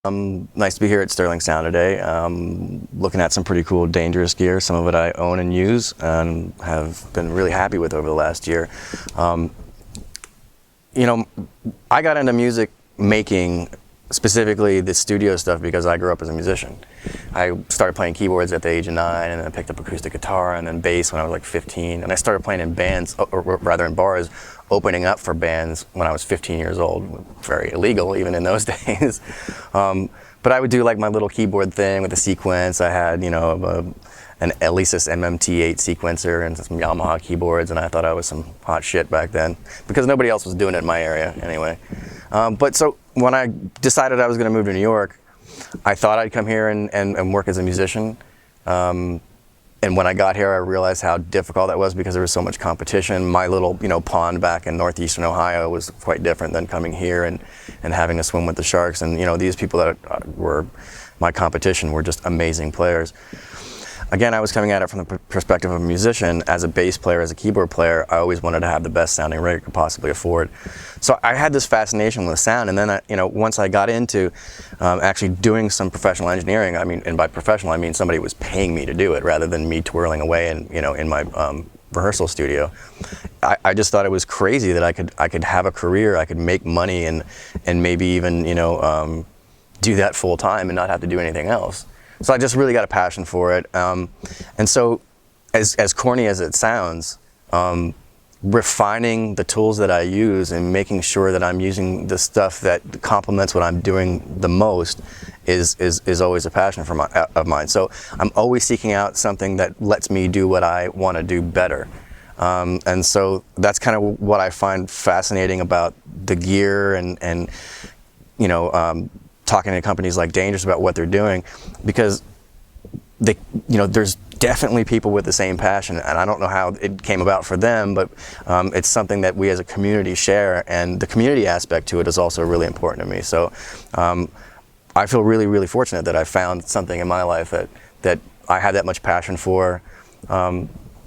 Nice to be here at Sterling Sound today. Looking at some pretty cool dangerous gear. Some of it I own and use and have been really happy with over the last year. You know, I got into music making, specifically the studio stuff, because I grew up as a musician. I started playing keyboards at the age of 9, and then I picked up acoustic guitar and then bass when I was like 15. And I started playing in bands, or rather in bars, opening up for bands when I was 15 years old. Very illegal even in those days. But I would do like my little keyboard thing with the sequence. I had, you know, an Alesis MMT8 sequencer and some Yamaha keyboards, and I thought I was some hot shit back then because nobody else was doing it in my area anyway. But so when I decided I was going to move to New York, I thought I'd come here and work as a musician. And when I got here, I realized how difficult that was because there was so much competition. My little, you know, pond back in northeastern Ohio was quite different than coming here and having to swim with the sharks. And, you know, these people that were my competition were just amazing players. Again, I was coming at it from the perspective of a musician. As a bass player, as a keyboard player, I always wanted to have the best sounding rig I could possibly afford. So I had this fascination with sound, and then you know, once I got into actually doing some professional engineering, I mean, and by professional I mean somebody was paying me to do it rather than me twirling away and, you know, in my rehearsal studio. I just thought it was crazy that I could have a career, I could make money, and maybe even, you know, do that full time and not have to do anything else. So I just really got a passion for it, and so as corny as it sounds, refining the tools that I use and making sure that I'm using the stuff that complements what I'm doing the most is always a passion of mine. So I'm always seeking out something that lets me do what I want to do better, and so that's kind of what I find fascinating about the gear and you know, talking to companies like Dangerous about what they're doing, because they, you know, there's definitely people with the same passion, and I don't know how it came about for them, but it's something that we as a community share, and the community aspect to it is also really important to me. So I feel really, really fortunate that I found something in my life that I had that much passion for.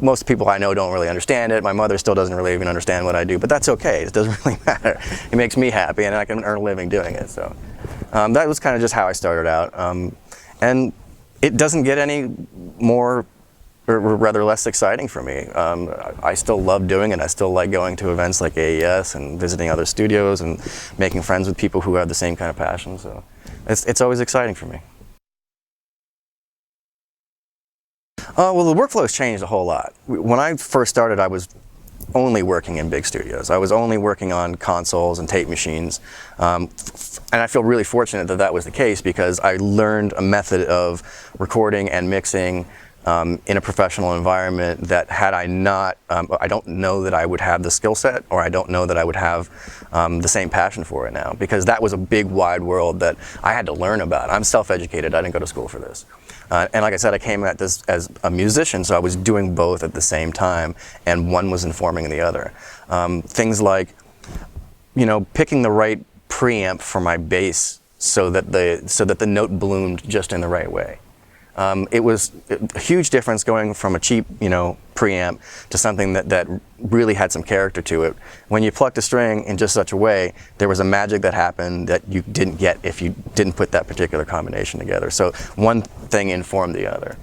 Most people I know don't really understand it. My mother still doesn't really even understand what I do, but that's okay. It doesn't really matter. It makes me happy, and I can earn a living doing it. So that was kind of just how I started out. And it doesn't get any more, or rather less exciting for me. I still love doing it. I still like going to events like AES and visiting other studios and making friends with people who have the same kind of passion. So it's always exciting for me. Well, the workflow's changed a whole lot. When I first started, I was only working in big studios. I was only working on consoles and tape machines. And I feel really fortunate that that was the case, because I learned a method of recording and mixing in a professional environment that had I not, I don't know that I would have the skill set, or I don't know that I would have the same passion for it now, because that was a big wide world that I had to learn about. I'm self-educated, I didn't go to school for this. And like I said, I came at this as a musician, so I was doing both at the same time, and one was informing the other. Things like, you know, picking the right preamp for my bass so that the note bloomed just in the right way. It was a huge difference going from a cheap, you know, preamp to something that really had some character to it. When you plucked a string in just such a way, there was a magic that happened that you didn't get if you didn't put that particular combination together. So one thing informed the other.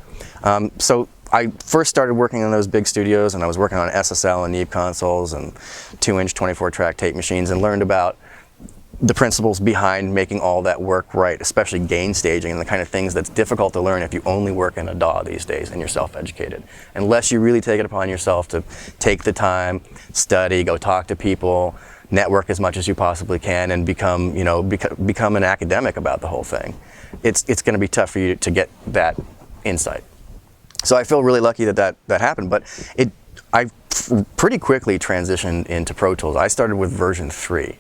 So I first started working in those big studios, and I was working on SSL and Enimem consoles and 2-inch 24-track tape machines, and learned about the principles behind making all that work right, especially gain staging and the kind of things that's difficult to learn if you only work in a DAW these days and you're self-educated. Unless you really take it upon yourself to take the time, study, go talk to people, network as much as you possibly can, and become, you know, become an academic about the whole thing. It's going to be tough for you to get that insight. So I feel really lucky that happened, but I pretty quickly transitioned into Pro Tools. I started with version 3.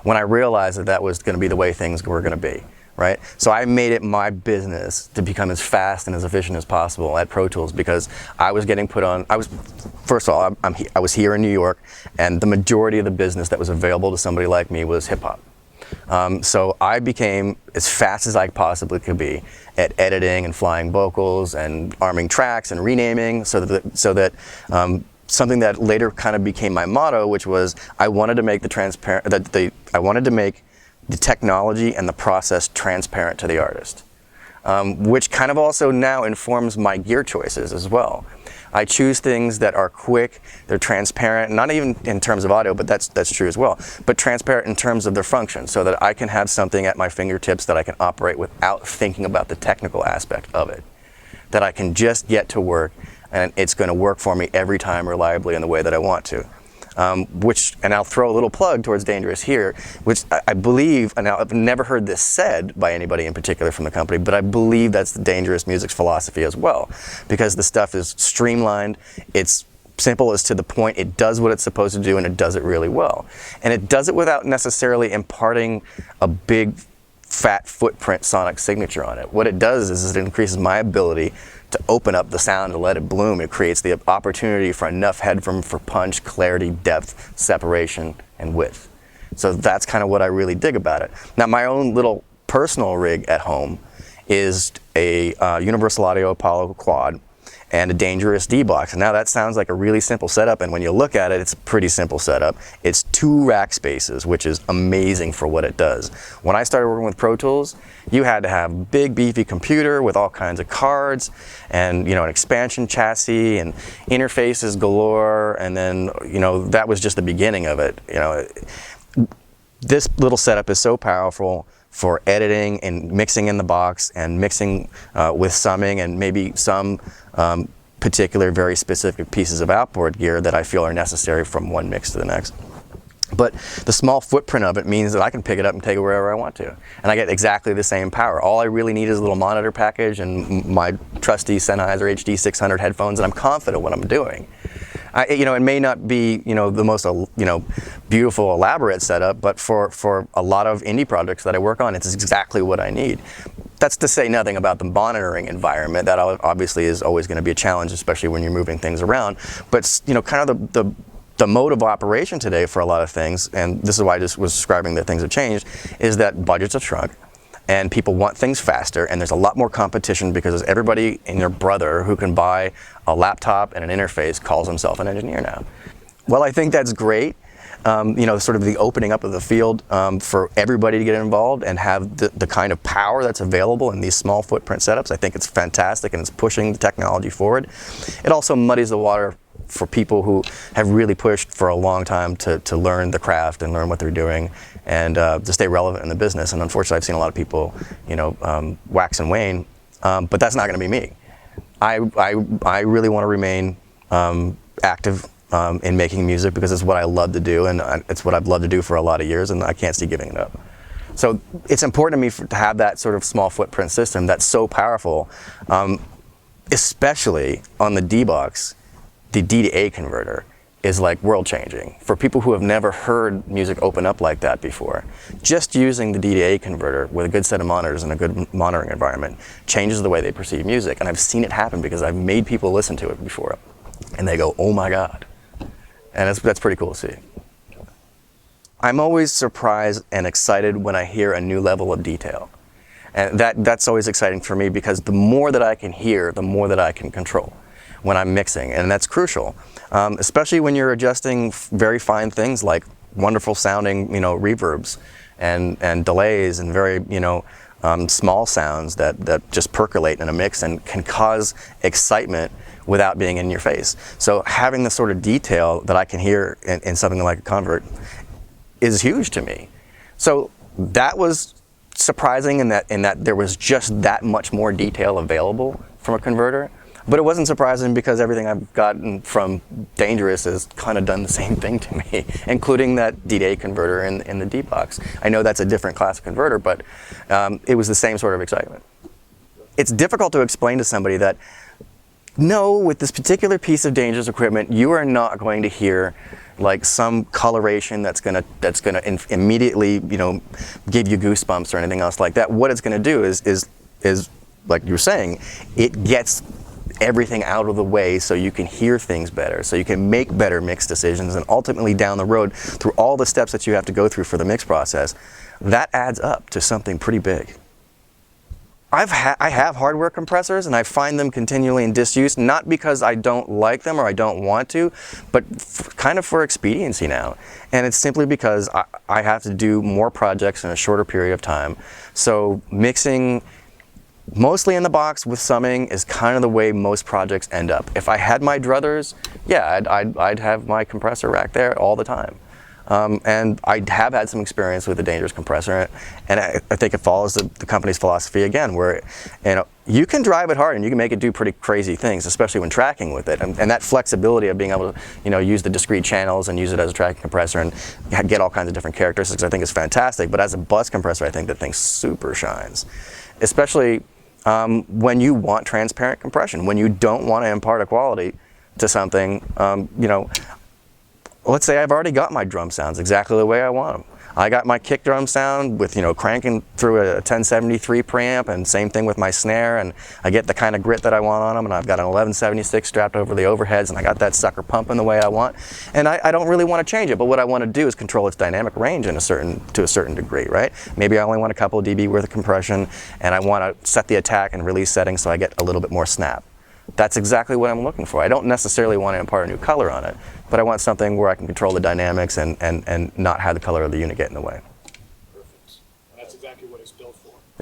When I realized that that was going to be the way things were going to be, right? So I made it my business to become as fast and as efficient as possible at Pro Tools, because I was getting put on, first of all, I was here in New York, and the majority of the business that was available to somebody like me was hip hop. So I became as fast as I possibly could be at editing and flying vocals and arming tracks and renaming, so that something that later kind of became my motto, which was I wanted to make the technology and the process transparent to the artist, which kind of also now informs my gear choices as well. I choose things that are quick, they're transparent, not even in terms of audio, but that's true as well, but transparent in terms of their function, so that I can have something at my fingertips that I can operate without thinking about the technical aspect of it, that I can just get to work and it's going to work for me every time reliably in the way that I want to. And I'll throw a little plug towards Dangerous here, which I believe, and I've never heard this said by anybody in particular from the company, but I believe that's the Dangerous Music's philosophy as well, because the stuff is streamlined, it's simple, as to the point, it does what it's supposed to do, and it does it really well. And it does it without necessarily imparting a big, fat footprint sonic signature on it. What it does is it increases my ability to open up the sound and let it bloom. It creates the opportunity for enough headroom for punch, clarity, depth, separation, and width. So that's kind of what I really dig about it. Now, my own little personal rig at home is a Universal Audio Apollo Quad and a Dangerous D-Box. And now that sounds like a really simple setup, and when you look at it, it's a pretty simple setup. It's 2 rack spaces, which is amazing for what it does. When I started working with Pro Tools, you had to have a big beefy computer with all kinds of cards and, you know, an expansion chassis and interfaces galore, and then, you know, that was just the beginning of it. You know, this little setup is so powerful for editing and mixing in the box and mixing with summing and maybe some particular very specific pieces of outboard gear that I feel are necessary from one mix to the next. But the small footprint of it means that I can pick it up and take it wherever I want to. And I get exactly the same power. All I really need is a little monitor package and my trusty Sennheiser HD 600 headphones, and I'm confident what I'm doing. You know, it may not be, you know, the most, you know, beautiful, elaborate setup, but for a lot of indie projects that I work on, it's exactly what I need. That's to say nothing about the monitoring environment. That obviously is always going to be a challenge, especially when you're moving things around. But, you know, kind of the mode of operation today for a lot of things, and this is why I just was describing that things have changed, is that budgets have shrunk. And people want things faster, and there's a lot more competition because everybody and their brother who can buy a laptop and an interface calls himself an engineer now. Well, I think that's great. You know, sort of the opening up of the field for everybody to get involved and have the kind of power that's available in these small footprint setups. I think it's fantastic, and it's pushing the technology forward. It also muddies the water for people who have really pushed for a long time to learn the craft and learn what they're doing and to stay relevant in the business. And unfortunately, I've seen a lot of people, you know, wax and wane, but that's not going to be me. I really want to remain active in making music because it's what I love to do, and it's what I've loved to do for a lot of years, and I can't see giving it up. So it's important to me to have that sort of small footprint system that's so powerful, especially on the D-Box. The D to A converter is like world changing. For people who have never heard music open up like that before, just using the D to A converter with a good set of monitors and a good monitoring environment changes the way they perceive music. And I've seen it happen because I've made people listen to it before and they go, oh my God. And that's pretty cool to see. I'm always surprised and excited when I hear a new level of detail. And that's always exciting for me because the more that I can hear, the more that I can control when I'm mixing, and that's crucial, especially when you're adjusting very fine things like wonderful sounding, you know, reverbs and delays and very, you know, small sounds that just percolate in a mix and can cause excitement without being in your face. So having the sort of detail that I can hear in something like a convert is huge to me. So that was surprising in that there was just that much more detail available from a converter. But it wasn't surprising because everything I've gotten from Dangerous has kind of done the same thing to me, including that D-Day converter in the D-Box. I know that's a different class of converter, but it was the same sort of excitement. It's difficult to explain to somebody that, no, with this particular piece of Dangerous equipment, you are not going to hear like some coloration that's gonna immediately, you know, give you goosebumps or anything else like that. What it's gonna do is like you were saying, it gets everything out of the way so you can hear things better, so you can make better mix decisions, and ultimately down the road, through all the steps that you have to go through for the mix process, that adds up to something pretty big. I have hardware compressors, and I find them continually in disuse, not because I don't like them or I don't want to, but kind of for expediency now. And it's simply because I have to do more projects in a shorter period of time. So mixing mostly in the box with summing is kind of the way most projects end up. If I had my druthers, yeah, I'd have my compressor rack there all the time. And I have had some experience with a dangerous compressor, and I think it follows the company's philosophy again, where you can drive it hard and you can make it do pretty crazy things, especially when tracking with it. And that flexibility of being able to use the discrete channels and use it as a tracking compressor and get all kinds of different characteristics, I think is fantastic. But as a bus compressor, I think that thing super shines, especially when you want transparent compression, when you don't want to impart a quality to something. Let's say I've already got my drum sounds exactly the way I want them. I got my kick drum sound with, cranking through a 1073 preamp, and same thing with my snare, and I get the kind of grit that I want on them, and I've got an 1176 strapped over the overheads, and I got that sucker pumping the way I want, and I don't really want to change it, but what I want to do is control its dynamic range to a certain degree, right? Maybe I only want a couple of dB worth of compression, and I want to set the attack and release settings so I get a little bit more snap. That's exactly what I'm looking for. I don't necessarily want to impart a new color on it, but I want something where I can control the dynamics and not have the color of the unit get in the way.